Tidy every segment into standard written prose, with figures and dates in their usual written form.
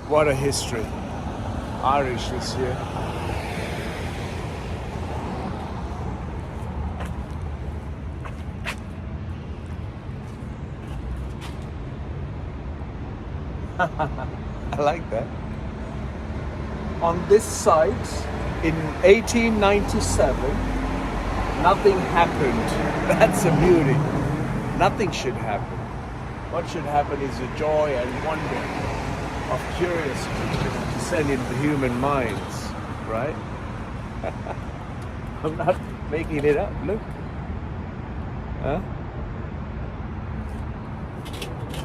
What a history. Irish this year. I like that. On this site, in 1897, nothing happened. That's a beauty. Nothing should happen. What should happen is the joy and wonder of curiosity to descend into human minds, right? I'm not making it up, look. Huh?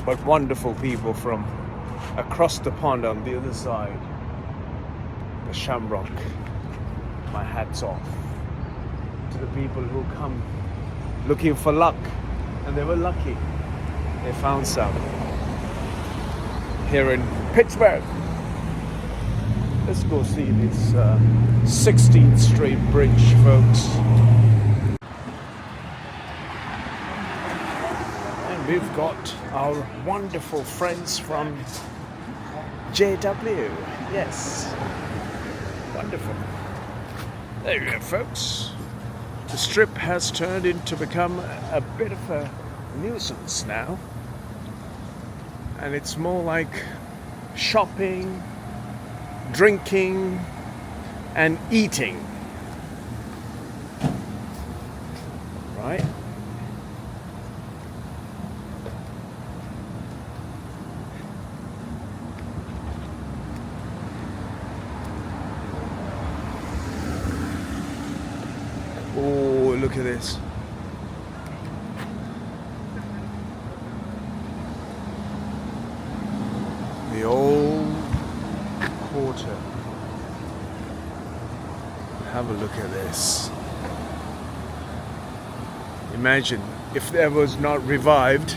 But wonderful people from across the pond on the other side. The Shamrock. My hat's off to the people who come looking for luck. And they were lucky. They found some. Here in Pittsburgh. Let's go see this 16th Street Bridge, folks. And we've got our wonderful friends from JW. Yes. Wonderful. There you go, folks. The strip has turned into become a bit of a nuisance now. And it's more like shopping, drinking, and eating. Right? Oh, look at this. The old quarter. Have a look at this. Imagine if that was not revived,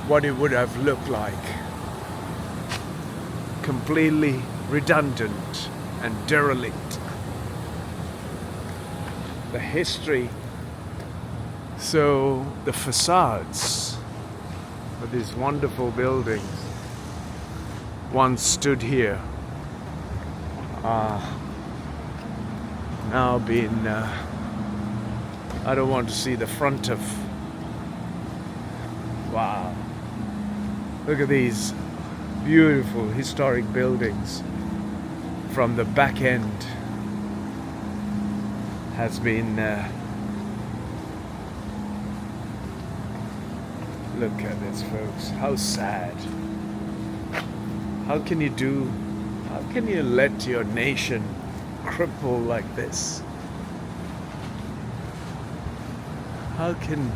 what it would have looked like. Completely redundant and derelict. The history, so the facades of these wonderful buildings once stood here are now being I don't want to see the front of. Wow, look at these beautiful historic buildings from the back end. Has been look at this, folks. How sad. How can you let your nation cripple like this? How can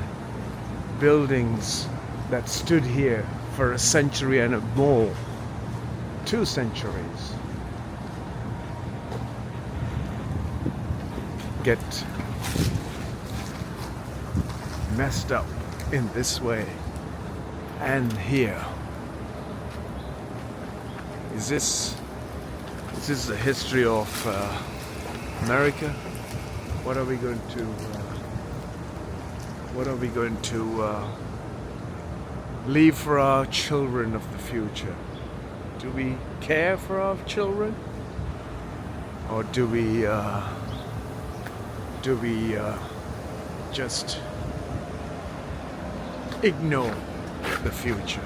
buildings that stood here for a century and more, 2 centuries, get messed up in this way? And here, is this the history of America? What are we going to leave for our children of the future? Do we care for our children, or do we just ignore the future?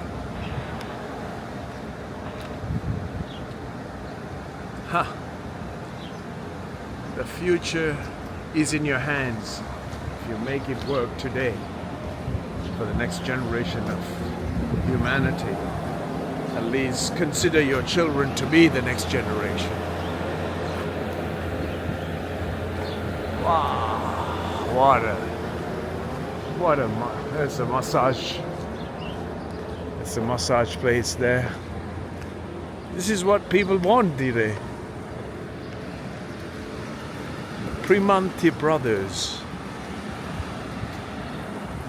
The future is in your hands if you make it work today for the next generation of humanity. At least consider your children to be the next generation. Wow, there's a massage. It's a massage place there. This is what people want, today. Primanti Brothers.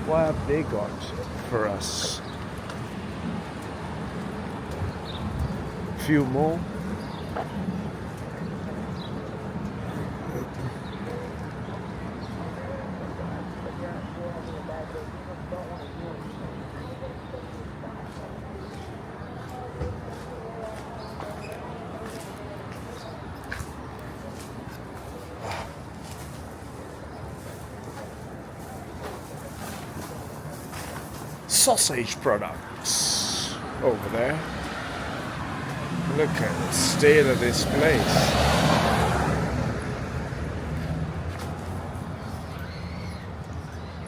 What have they got for us? A few more. sausage products over there. Look at the state of this place.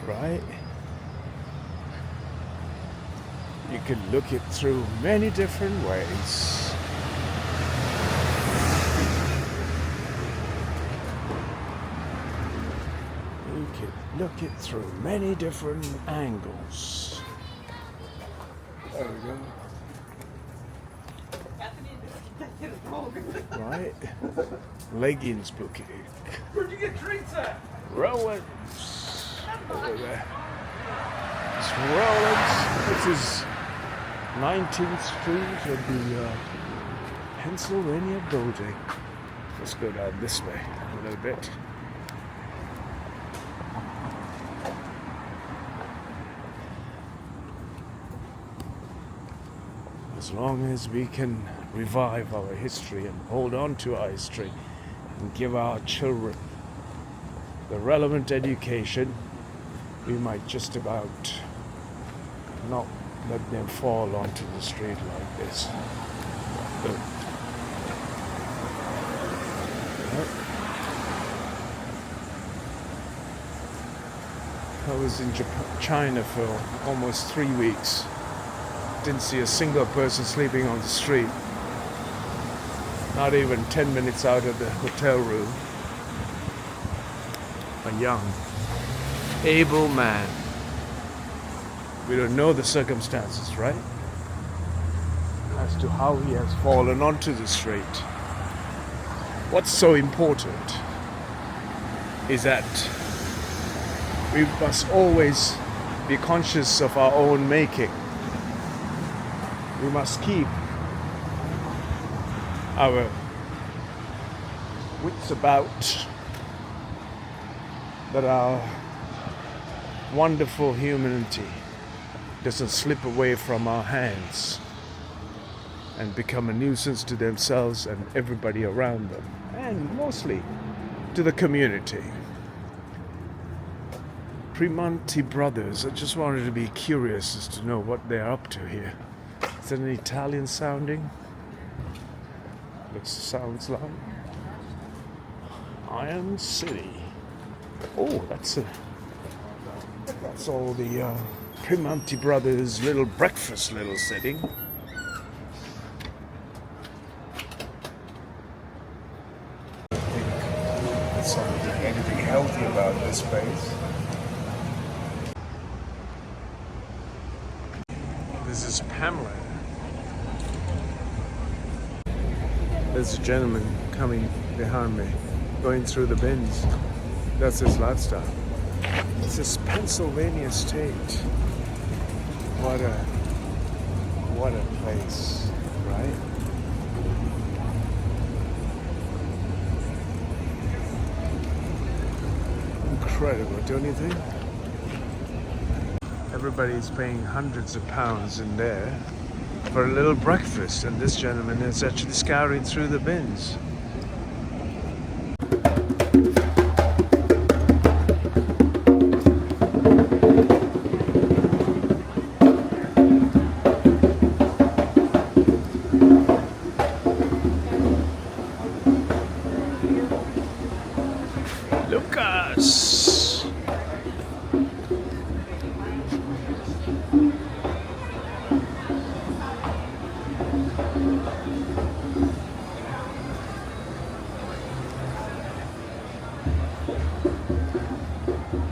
Right? You can look it through many different ways. You can look it through many different angles. There we go. Right? Leggings boutique. Where'd you get treats at? Rollins. Over there. It's Rollins, which is 19th Street of the Pennsylvania building. Let's go down this way a little bit. As long as we can revive our history and hold on to our history and give our children the relevant education, we might just about not let them fall onto the street like this. But, I was in China for almost 3 weeks. Didn't see a single person sleeping on the street. Not even 10 minutes out of the hotel room. A young, able man. We don't know the circumstances, right? As to how he has fallen onto the street. What's so important is that we must always be conscious of our own making. We must keep our wits about, that our wonderful humanity doesn't slip away from our hands and become a nuisance to themselves and everybody around them, and mostly to the community. Primanti Brothers, I just wanted to be curious as to know what they're up to here. Is it an Italian sounding? Sounds like Iron City. Oh, that's all the Primanti Brothers' little breakfast little setting. I think there's anything healthy about this space. This is Pamela. There's a gentleman coming behind me, going through the bins. That's his lifestyle. This is Pennsylvania State. What a place, right? Incredible, don't you think? Everybody's paying hundreds of pounds in there for a little breakfast, and this gentleman is actually scouring through the bins. Lucas!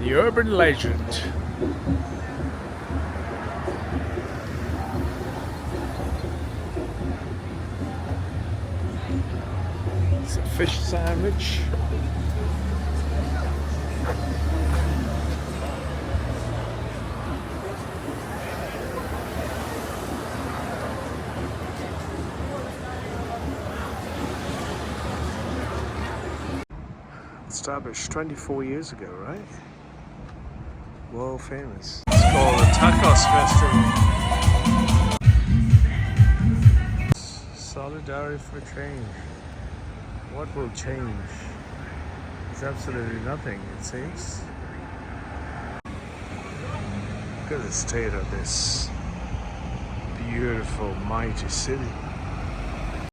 The urban legend. It's a fish sandwich. Established 24 years ago, right? World famous. It's called the Tacos Festival. Solidarity for change. What will change? It's absolutely nothing, it seems. Look at the state of this beautiful, mighty city.